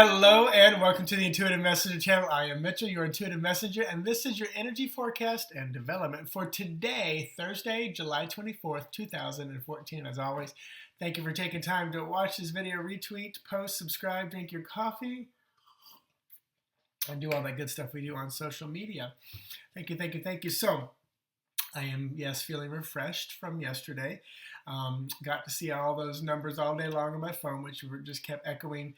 Hello and welcome to the Intuitive Messenger channel. I am Mitchell, your Intuitive Messenger, and this is your energy forecast and development for today, Thursday, July 24th, 2014. As always, thank you for taking time to watch this video, retweet, post, subscribe, drink your coffee, and do all that good stuff we do on social media. Thank you, thank you, thank you. So, I am, yes, feeling refreshed from yesterday. Got to see all those numbers all day long on my phone, which just kept echoing,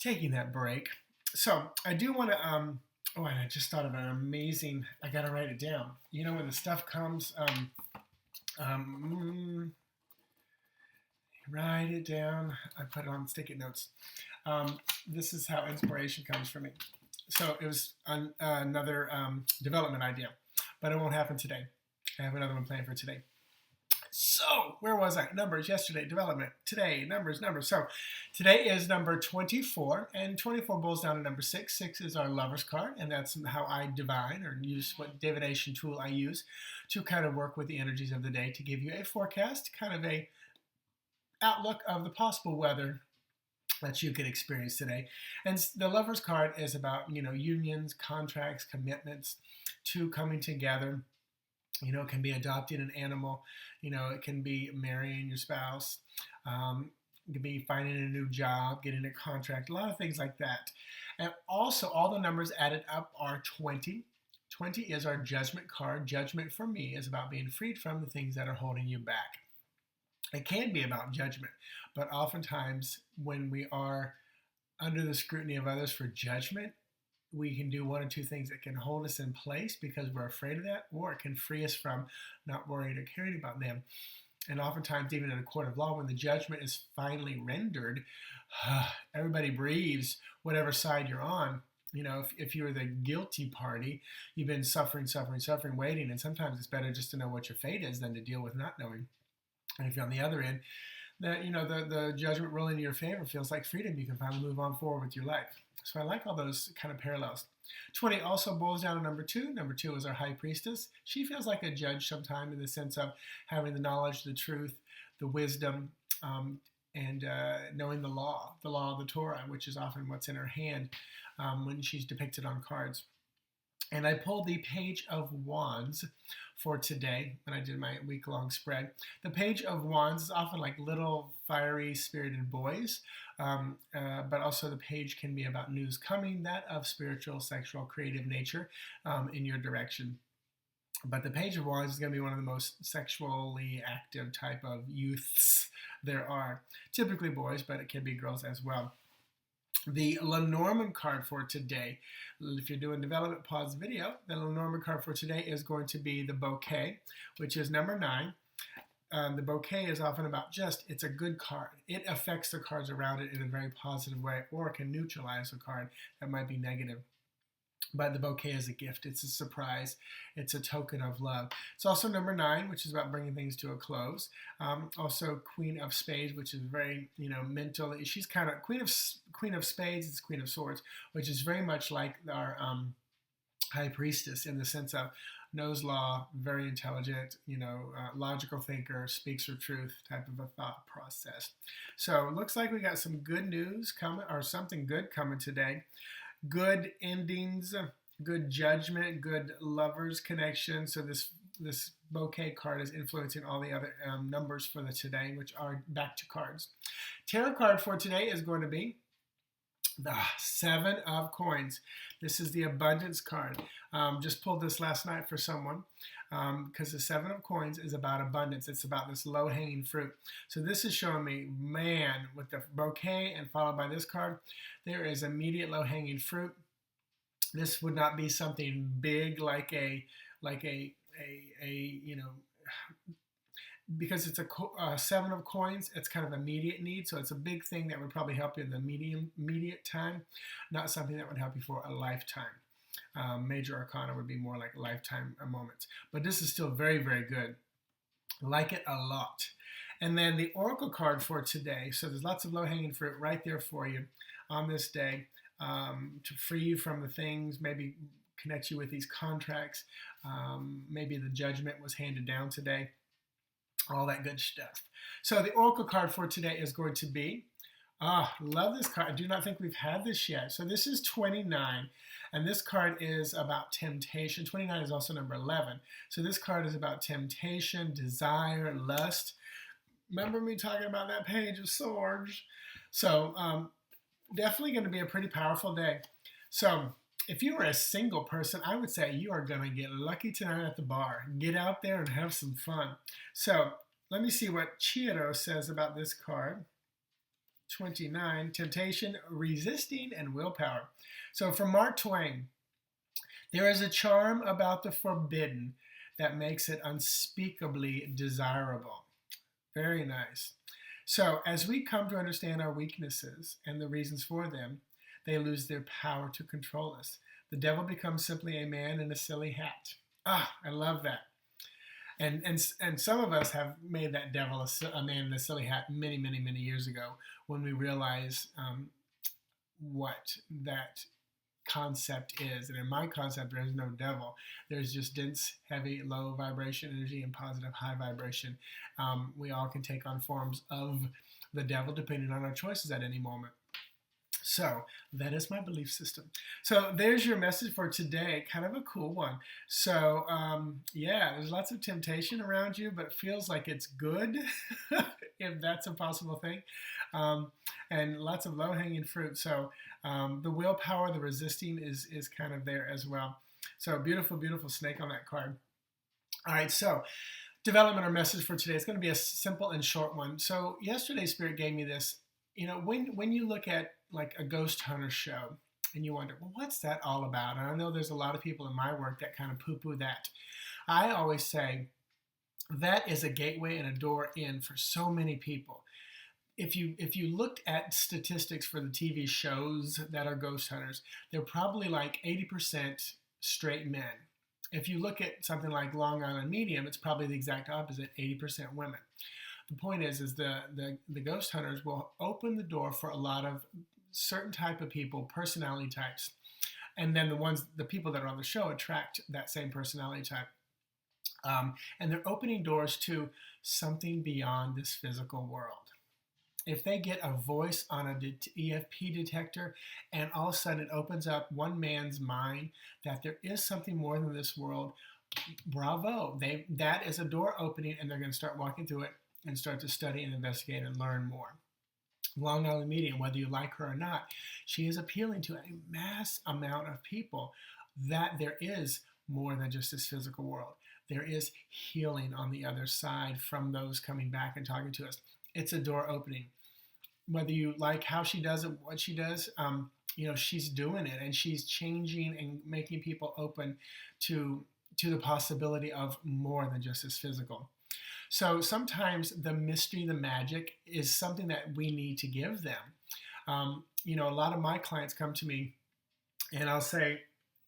taking that break. So I do want to, and I just thought of an amazing, I got to write it down. You know, when the stuff comes, write it down. I put it on sticky notes. This is how inspiration comes for me. So it was another development idea, but it won't happen today. I have another one planned for today. So, where was I? Numbers, yesterday, development, today, numbers. So, today is number 24, and 24 boils down to number 6. 6 is our lover's card, and that's how I divine or use what divination tool I use to kind of work with the energies of the day to give you a forecast, kind of a outlook of the possible weather that you could experience today. And the lover's card is about, unions, contracts, commitments, two coming together. It can be adopting an animal. It can be marrying your spouse. It can be finding a new job, getting a contract, a lot of things like that. And also, all the numbers added up are 20. 20 is our judgment card. Judgment for me is about being freed from the things that are holding you back. It can be about judgment, but oftentimes when we are under the scrutiny of others for judgment, we can do one or two things that can hold us in place because we're afraid of that, or it can free us from not worrying or caring about them. And oftentimes, even in a court of law, when the judgment is finally rendered, everybody breathes whatever side you're on. If you're the guilty party, you've been suffering, waiting, and sometimes it's better just to know what your fate is than to deal with not knowing. And if you're on the other end, that the judgment ruling in your favor feels like freedom. You can finally move on forward with your life. So I like all those kind of parallels. 20 also boils down to number 2. Number 2 is our high priestess. She feels like a judge sometime in the sense of having the knowledge, the truth, the wisdom, and knowing the law of the Torah, which is often what's in her hand when she's depicted on cards. And I pulled the Page of Wands for today when I did my week-long spread. The Page of Wands is often like little fiery, spirited boys, but also the page can be about news coming, that of spiritual, sexual, creative nature in your direction. But the Page of Wands is going to be one of the most sexually active type of youths there are. Typically boys, but it can be girls as well. The Lenormand card for today, if you're doing development, pause the video. The Lenormand card for today is going to be the bouquet, which is number 9. The bouquet is often about it's a good card. It affects the cards around it in a very positive way, or it can neutralize a card that might be negative. But the bouquet is a gift. It's a surprise. It's a token of love. It's also number 9, which is about bringing things to a close. Also Queen of Spades, which is very, mental. She's kind of Queen of Spades. It's Queen of Swords, which is very much like our High Priestess in the sense of knows law, very intelligent, logical thinker, speaks her truth type of a thought process. So it looks like we got some good news coming, or something good coming today. Good endings, good judgment, good lovers connection. So this bouquet card is influencing all the other numbers for the today, which are back to cards. Tarot card for today is going to be the 7 of Coins. This is the abundance card. Just pulled this last night for someone because the 7 of Coins is about abundance. It's about this low-hanging fruit. So this is showing me, man, with the bouquet and followed by this card, there is immediate low-hanging fruit. This would not be something big like a because it's a 7 of Coins, it's kind of immediate need, so it's a big thing that would probably help you in the immediate time, not something that would help you for a lifetime. Major Arcana would be more like lifetime moments. But this is still very, very good. Like it a lot. And then the Oracle card for today. So there's lots of low-hanging fruit right there for you on this day to free you from the things, maybe connect you with these contracts. Maybe the judgment was handed down today. All that good stuff. So the Oracle card for today is going to be Ah, love this card. I do not think we've had this yet. So this is 29, and this card is about temptation. 29 is also number 11. So this card is about temptation, desire, lust. Remember me talking about that page of swords? So definitely going to be a pretty powerful day. So if you are a single person, I would say you are going to get lucky tonight at the bar. Get out there and have some fun. So let me see what Chiro says about this card. 29, temptation, resisting, and willpower. So from Mark Twain, there is a charm about the forbidden that makes it unspeakably desirable. Very nice. So as we come to understand our weaknesses and the reasons for them, they lose their power to control us. The devil becomes simply a man in a silly hat. Ah, I love that. And some of us have made that devil a man in a silly hat many, many, many years ago when we realize what that concept is. And in my concept, there is no devil. There's just dense, heavy, low vibration energy and positive, high vibration. We all can take on forms of the devil depending on our choices at any moment. So that is my belief system. So there's your message for today. Kind of a cool one. So yeah, there's lots of temptation around you, but it feels like it's good, if that's a possible thing. And lots of low-hanging fruit. So the willpower, the resisting is kind of there as well. So beautiful, beautiful snake on that card. All right, so development or message for today is going to be a simple and short one. So yesterday, Spirit gave me this. You know, when you look at like a ghost hunter show and you wonder, well, what's that all about? And I know there's a lot of people in my work that kind of poo-poo that. I always say that is a gateway and a door in for so many people. If you looked at statistics for the TV shows that are ghost hunters, they're probably like 80% straight men. If you look at something like Long Island Medium, it's probably the exact opposite, 80% women. The point is the ghost hunters will open the door for a lot of certain type of people, personality types, and then the people that are on the show attract that same personality type, and they're opening doors to something beyond this physical world. If they get a voice on an EFP detector and all of a sudden it opens up one man's mind that there is something more than this world, bravo! That is a door opening, and they're going to start walking through it and start to study and investigate and learn more. Long Island Medium, whether you like her or not, she is appealing to a mass amount of people that there is more than just this physical world. There is healing on the other side from those coming back and talking to us. It's a door opening. Whether you like how she does it, what she does, you know, she's doing it and she's changing and making people open to the possibility of more than just this physical. So sometimes the mystery, the magic is something that we need to give them. You know, a lot of my clients come to me and I'll say,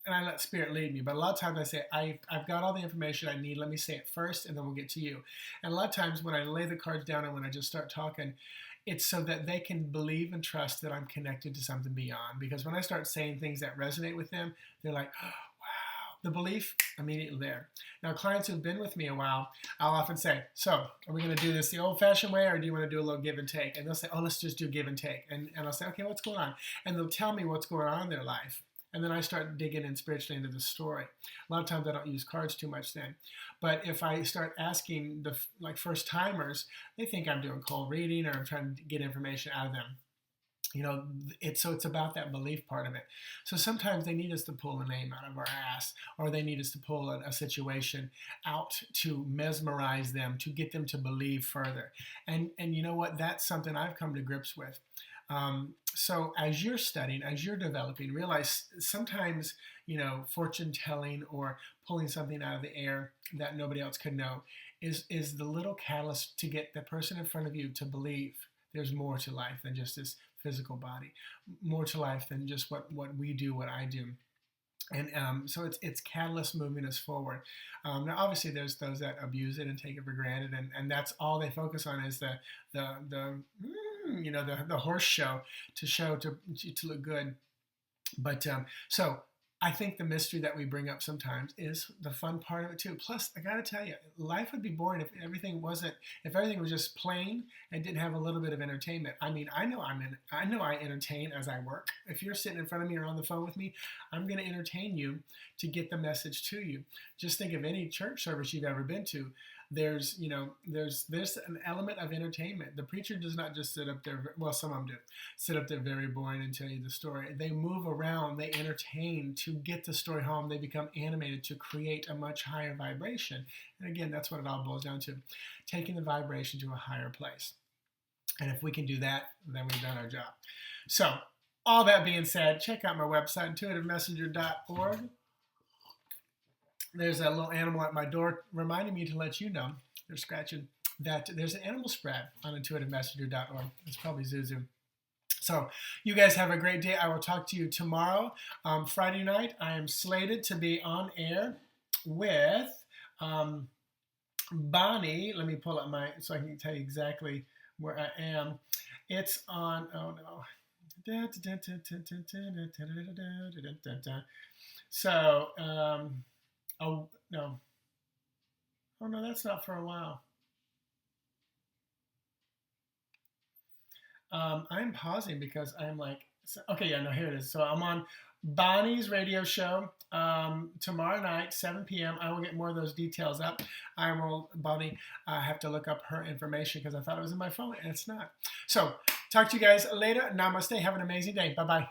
and I let Spirit lead me, but a lot of times I say, I've got all the information I need. Let me say it first and then we'll get to you. And a lot of times when I lay the cards down and when I just start talking, it's so that they can believe and trust that I'm connected to something beyond. Because when I start saying things that resonate with them, they're like, oh, the belief immediately there. Now, clients who've been with me a while, I'll often say, so are we going to do this the old-fashioned way or do you want to do a little give and take? And they'll say, oh, let's just do give and take. And I'll say, okay, what's going on? And they'll tell me what's going on in their life. And then I start digging in spiritually into the story. A lot of times I don't use cards too much then. But if I start asking the first timers, they think I'm doing cold reading or I'm trying to get information out of them. You know, it's about that belief part of it. So sometimes they need us to pull a name out of our ass, or they need us to pull a situation out to mesmerize them, to get them to believe further. And you know what? That's something I've come to grips with. So as you're studying, as you're developing, realize sometimes, you know, fortune telling or pulling something out of the air that nobody else could know is the little catalyst to get the person in front of you to believe there's more to life than just this physical body, more to life than just what we do, what I do. And so it's catalyst moving us forward. Now, obviously, there's those that abuse it and take it for granted, and that's all they focus on is the horse show to look good. But so I think the mystery that we bring up sometimes is the fun part of it too. Plus, I got to tell you, life would be boring if everything was just plain and didn't have a little bit of entertainment. I mean, I know I entertain as I work. If you're sitting in front of me or on the phone with me, I'm going to entertain you to get the message to you. Just think of any church service you've ever been to. There's an element of entertainment. The preacher does not just sit up there. Well, some of them do sit up there very boring and tell you the story. They move around. They entertain to get the story home. They become animated to create a much higher vibration. And again, that's what it all boils down to: taking the vibration to a higher place. And if we can do that, then we've done our job. So, all that being said, check out my website, intuitivemessenger.org. There's a little animal at my door reminding me to let you know, they're scratching, that there's an animal spread on intuitivemessenger.org. It's probably Zuzu. So you guys have a great day. I will talk to you tomorrow. Friday night, I am slated to be on air with Bonnie. Let me pull up so I can tell you exactly where I am. It's on, oh no. So, oh, no. Oh, no, that's not for a while. I'm pausing because I'm like, okay, yeah, no, here it is. So I'm on Bonnie's radio show tomorrow night, 7 p.m. I will get more of those details up. Bonnie, I have to look up her information because I thought it was in my phone and it's not. So talk to you guys later. Namaste. Have an amazing day. Bye-bye.